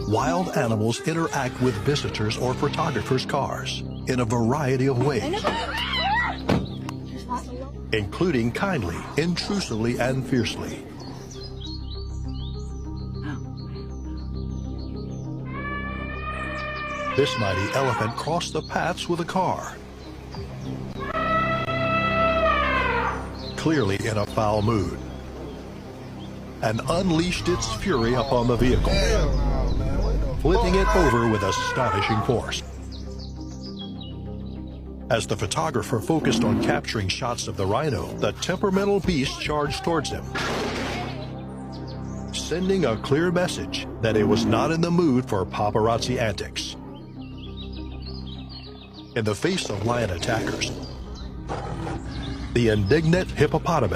Wild animals interact with visitors or photographers' cars in a variety of ways, including kindly, intrusively, and fiercely. This mighty elephant crossed the paths with a car, clearly in a foul mood, and unleashed its fury upon the vehicle, flipping it over with astonishing force. As the photographer focused on capturing shots of the rhino, the temperamental beast charged towards him, sending a clear message that it was not in the mood for paparazzi antics. In the face of lion attackers, the indignant hippopotamus